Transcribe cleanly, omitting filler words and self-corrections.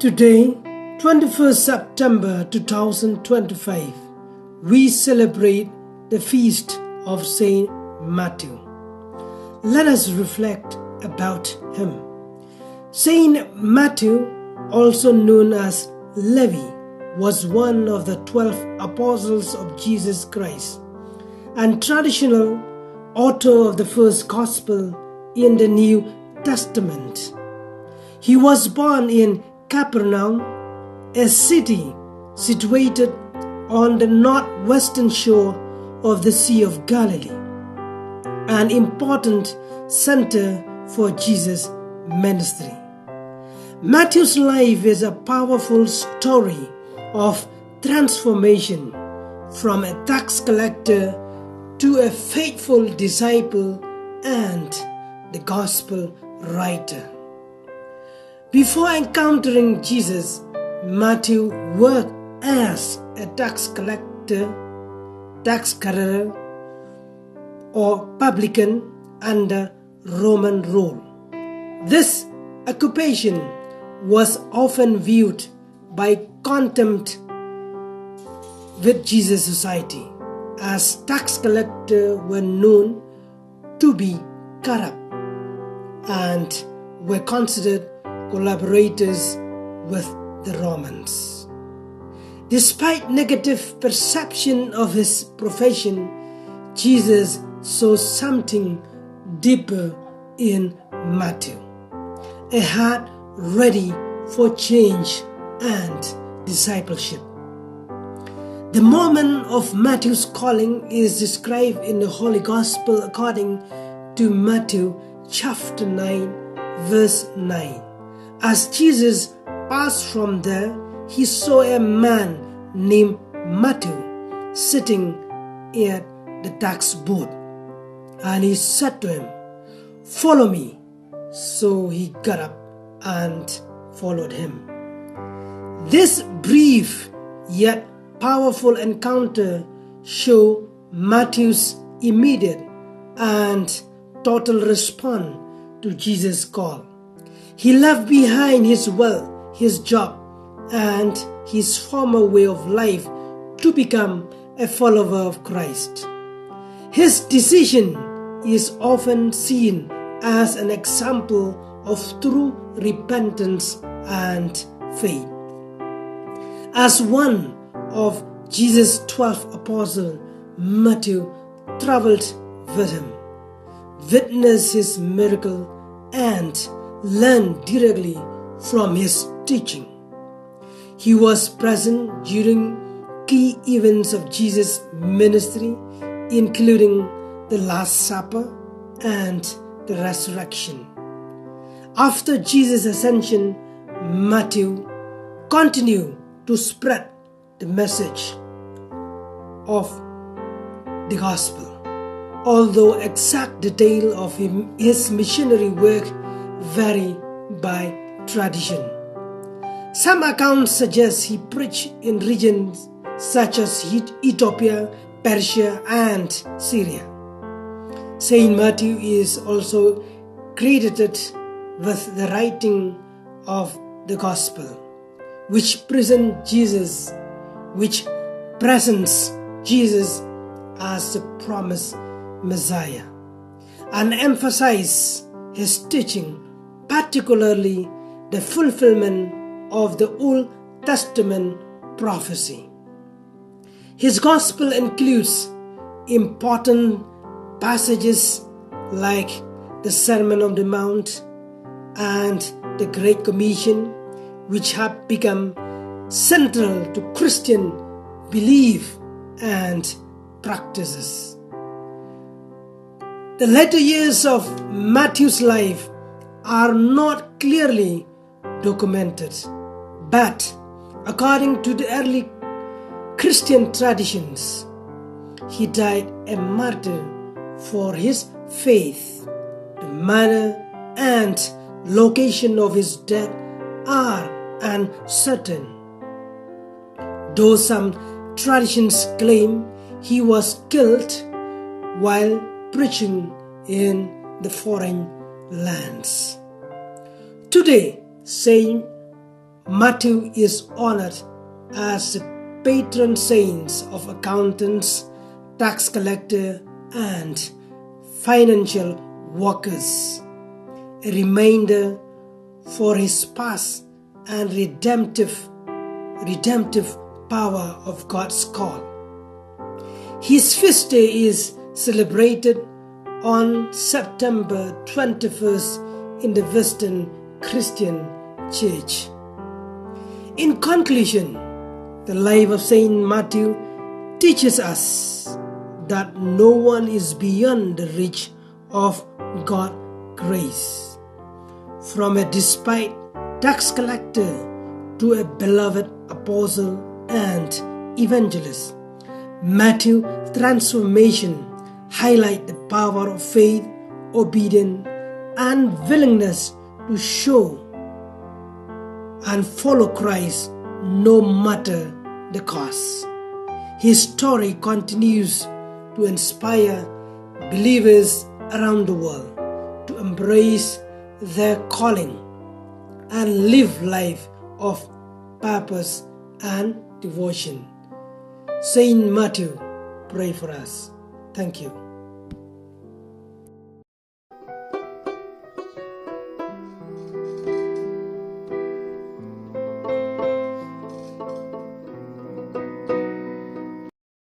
Today, 21st September 2025, we celebrate the feast of Saint Matthew. Let us reflect about him. Saint Matthew, also known as Levi, was one of the 12 apostles of Jesus Christ and traditional author of the first gospel in the New Testament. He was born in Capernaum, a city situated on the northwestern shore of the Sea of Galilee, an important center for Jesus' ministry. Matthew's life is a powerful story of transformation from a tax collector to a faithful disciple and the gospel writer. Before encountering Jesus, Matthew worked as a tax collector, tax gatherer, or publican under Roman rule. This occupation was often viewed by contempt with Jesus' society, as tax collectors were known to be corrupt and were considered collaborators with the Romans. Despite negative perception of his profession, Jesus saw something deeper in Matthew, a heart ready for change and discipleship. The moment of Matthew's calling is described in the Holy Gospel according to Matthew chapter 9, verse 9. As Jesus passed from there, he saw a man named Matthew sitting at the tax booth, and he said to him, "Follow me." So he got up and followed him. This brief yet powerful encounter shows Matthew's immediate and total response to Jesus' call. He left behind his wealth, his job, and his former way of life to become a follower of Christ. His decision is often seen as an example of true repentance and faith. As one of Jesus' 12 apostles, Matthew traveled with him, witnessed his miracle, and learned directly from his teaching. He was present during key events of Jesus' ministry, including the Last Supper and the resurrection. After Jesus' ascension, Matthew continued to spread the message of the gospel, although exact detail of his missionary work vary by tradition. Some accounts suggest he preached in regions such as Ethiopia, Persia, and Syria. Saint Matthew is also credited with the writing of the gospel, which presents Jesus as the promised Messiah, and emphasizes his teaching, particularly the fulfillment of the Old Testament prophecy. His gospel includes important passages like the Sermon on the Mount and the Great Commission, which have become central to Christian belief and practices. The later years of Matthew's life are not clearly documented, but according to the early Christian traditions, he died a martyr for his faith. The manner and location of his death are uncertain, though some traditions claim he was killed while preaching in the foreign lands. Today, Saint Matthew is honored as the patron saint of accountants, tax collector, and financial workers, a reminder for his past and redemptive power of God's call. His feast day is celebrated on September 21st in the Western Christian Church. In conclusion, the life of Saint Matthew teaches us that no one is beyond the reach of God's grace. From a despised tax collector to a beloved apostle and evangelist, Matthew's transformation highlights the power of faith, obedience, and willingness to show and follow Christ no matter the cost. His story continues to inspire believers around the world to embrace their calling and live life of purpose and devotion. Saint Matthew, pray for us. Thank you.